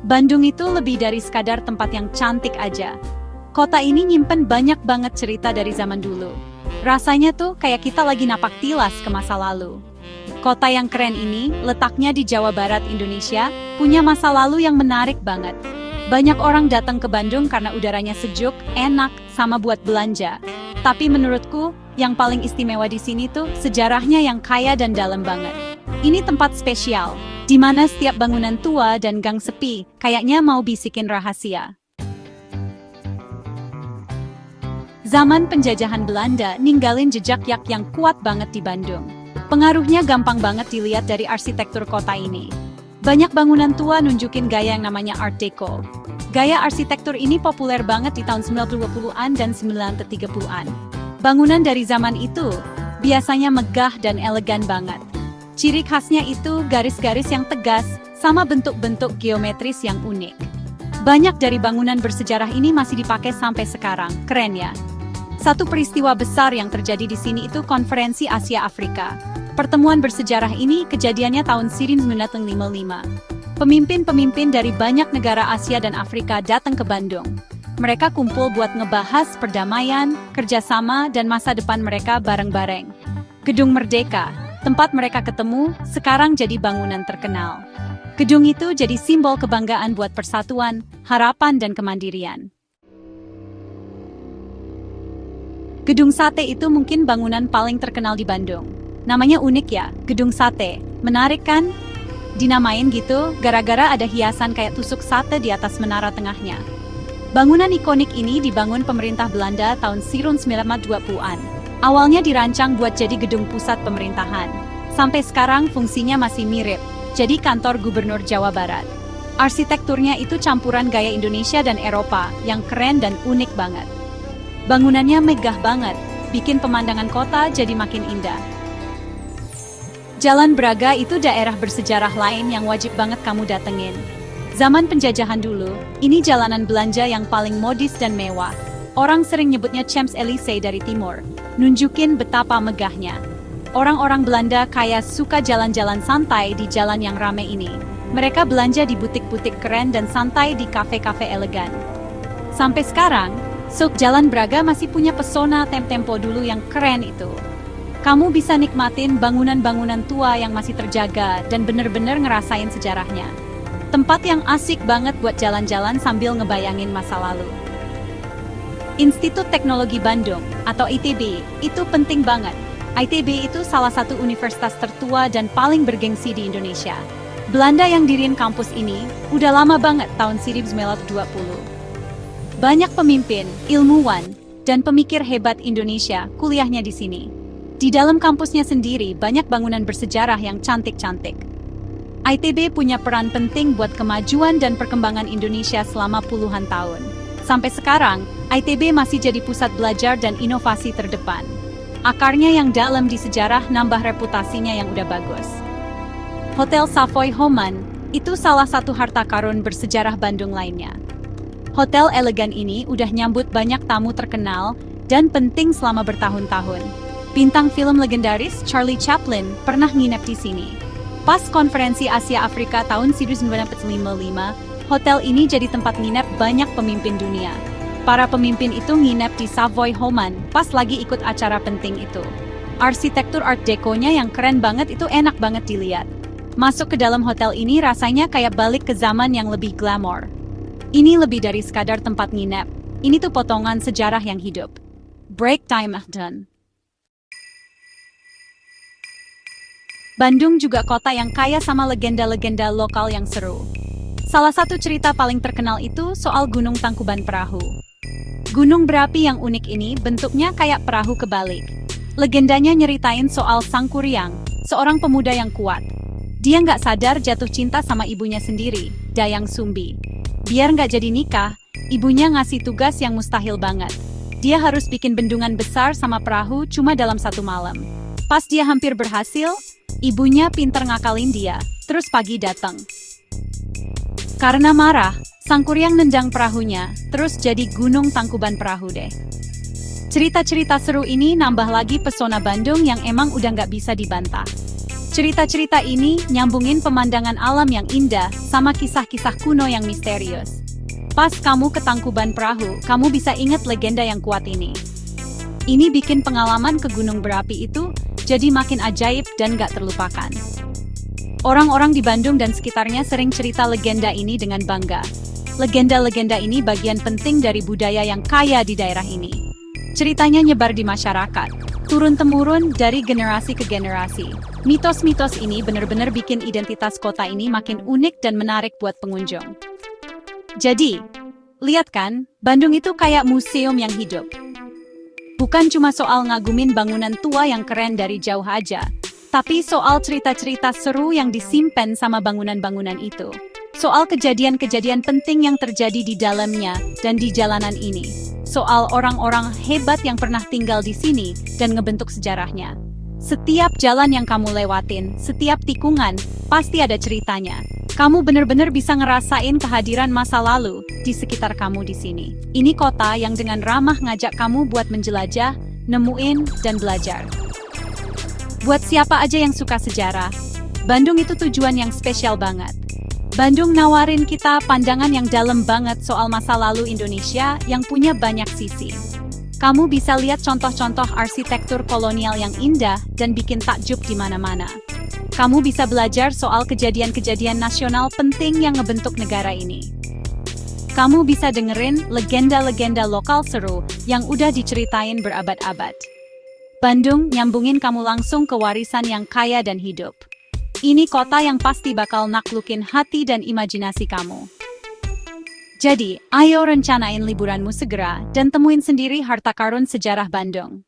Bandung itu lebih dari sekadar tempat yang cantik aja. Kota ini nyimpen banyak banget cerita dari zaman dulu. Rasanya tuh kayak kita lagi napak tilas ke masa lalu. Kota yang keren ini, letaknya di Jawa Barat, Indonesia, punya masa lalu yang menarik banget. Banyak orang datang ke Bandung karena udaranya sejuk, enak, sama buat belanja. Tapi menurutku, yang paling istimewa di sini tuh sejarahnya yang kaya dan dalam banget. Ini tempat spesial, di mana setiap bangunan tua dan gang sepi kayaknya mau bisikin rahasia. Zaman penjajahan Belanda ninggalin jejak yang kuat banget di Bandung. Pengaruhnya gampang banget dilihat dari arsitektur kota ini. Banyak bangunan tua nunjukin gaya yang namanya Art Deco. Gaya arsitektur ini populer banget di tahun 1920-an dan 1930-an. Bangunan dari zaman itu biasanya megah dan elegan banget. Ciri khasnya itu garis-garis yang tegas sama bentuk-bentuk geometris yang unik. Banyak dari bangunan bersejarah ini masih dipakai sampai sekarang. Keren ya? Satu peristiwa besar yang terjadi di sini itu Konferensi Asia Afrika. Pertemuan bersejarah ini kejadiannya tahun 1955. Pemimpin-pemimpin dari banyak negara Asia dan Afrika datang ke Bandung. Mereka kumpul buat ngebahas perdamaian, kerjasama, dan masa depan mereka bareng-bareng. Gedung Merdeka, tempat mereka ketemu, sekarang jadi bangunan terkenal. Gedung itu jadi simbol kebanggaan buat persatuan, harapan, dan kemandirian. Gedung Sate itu mungkin bangunan paling terkenal di Bandung. Namanya unik ya, Gedung Sate. Menarik kan? Dinamain gitu gara-gara ada hiasan kayak tusuk sate di atas menara tengahnya. Bangunan ikonik ini dibangun pemerintah Belanda tahun 1920-an. Awalnya dirancang buat jadi gedung pusat pemerintahan. Sampai sekarang fungsinya masih mirip, jadi kantor gubernur Jawa Barat. Arsitekturnya itu campuran gaya Indonesia dan Eropa yang keren dan unik banget. Bangunannya megah banget, bikin pemandangan kota jadi makin indah. Jalan Braga itu daerah bersejarah lain yang wajib banget kamu datengin. Zaman penjajahan dulu, ini jalanan belanja yang paling modis dan mewah. Orang sering nyebutnya Champs-Élysées dari timur, nunjukin betapa megahnya. Orang-orang Belanda kaya suka jalan-jalan santai di jalan yang rame ini. Mereka belanja di butik-butik keren dan santai di kafe-kafe elegan. Sampai sekarang, Suk Jalan Braga masih punya pesona tempo dulu yang keren itu. Kamu bisa nikmatin bangunan-bangunan tua yang masih terjaga dan bener-bener ngerasain sejarahnya. Tempat yang asik banget buat jalan-jalan sambil ngebayangin masa lalu. Institut Teknologi Bandung atau ITB itu penting banget. ITB itu salah satu universitas tertua dan paling bergengsi di Indonesia. Belanda yang diriin kampus ini udah lama banget tahun 1920. Banyak pemimpin, ilmuwan, dan pemikir hebat Indonesia kuliahnya di sini. Di dalam kampusnya sendiri banyak bangunan bersejarah yang cantik-cantik. ITB punya peran penting buat kemajuan dan perkembangan Indonesia selama puluhan tahun. Sampai sekarang, ITB masih jadi pusat belajar dan inovasi terdepan. Akarnya yang dalam di sejarah nambah reputasinya yang udah bagus. Hotel Savoy Homan itu salah satu harta karun bersejarah Bandung lainnya. Hotel elegan ini udah nyambut banyak tamu terkenal dan penting selama bertahun-tahun. Bintang film legendaris Charlie Chaplin pernah nginep di sini. Pas Konferensi Asia Afrika tahun 1955, hotel ini jadi tempat nginep banyak pemimpin dunia. Para pemimpin itu nginep di Savoy Homan pas lagi ikut acara penting itu. Arsitektur Art Deco-nya yang keren banget itu enak banget dilihat. Masuk ke dalam hotel ini rasanya kayak balik ke zaman yang lebih glamor. Ini lebih dari sekadar tempat nginep. Ini tuh potongan sejarah yang hidup. Break time done. Bandung juga kota yang kaya sama legenda-legenda lokal yang seru. Salah satu cerita paling terkenal itu soal Gunung Tangkuban Perahu. Gunung berapi yang unik ini bentuknya kayak perahu kebalik. Legendanya nyeritain soal Sang Kuryang, seorang pemuda yang kuat. Dia nggak sadar jatuh cinta sama ibunya sendiri, Dayang Sumbi. Biar nggak jadi nikah, ibunya ngasih tugas yang mustahil banget. Dia harus bikin bendungan besar sama perahu cuma dalam satu malam. Pas dia hampir berhasil, ibunya pinter ngakalin dia, terus pagi datang. Karena marah, Sang Kuryang nendang perahunya, terus jadi Gunung Tangkuban Perahu deh. Cerita-cerita seru ini nambah lagi pesona Bandung yang emang udah nggak bisa dibantah. Cerita-cerita ini nyambungin pemandangan alam yang indah sama kisah-kisah kuno yang misterius. Pas kamu ke Tangkuban Perahu, kamu bisa ingat legenda yang kuat ini. Ini bikin pengalaman ke gunung berapi itu jadi makin ajaib dan gak terlupakan. Orang-orang di Bandung dan sekitarnya sering cerita legenda ini dengan bangga. Legenda-legenda ini bagian penting dari budaya yang kaya di daerah ini. Ceritanya nyebar di masyarakat, turun-temurun dari generasi ke generasi. Mitos-mitos ini benar-benar bikin identitas kota ini makin unik dan menarik buat pengunjung. Jadi, lihat kan, Bandung itu kayak museum yang hidup. Bukan cuma soal ngagumin bangunan tua yang keren dari jauh aja, tapi soal cerita-cerita seru yang disimpan sama bangunan-bangunan itu. Soal kejadian-kejadian penting yang terjadi di dalamnya dan di jalanan ini. Soal orang-orang hebat yang pernah tinggal di sini dan ngebentuk sejarahnya. Setiap jalan yang kamu lewatin, setiap tikungan, pasti ada ceritanya. Kamu benar-benar bisa ngerasain kehadiran masa lalu di sekitar kamu di sini. Ini kota yang dengan ramah ngajak kamu buat menjelajah, nemuin, dan belajar. Buat siapa aja yang suka sejarah, Bandung itu tujuan yang spesial banget. Bandung nawarin kita pandangan yang dalam banget soal masa lalu Indonesia yang punya banyak sisi. Kamu bisa lihat contoh-contoh arsitektur kolonial yang indah dan bikin takjub di mana-mana. Kamu bisa belajar soal kejadian-kejadian nasional penting yang ngebentuk negara ini. Kamu bisa dengerin legenda-legenda lokal seru yang udah diceritain berabad-abad. Bandung nyambungin kamu langsung ke warisan yang kaya dan hidup. Ini kota yang pasti bakal naklukin hati dan imajinasi kamu. Jadi, ayo rencanain liburanmu segera dan temuin sendiri harta karun sejarah Bandung.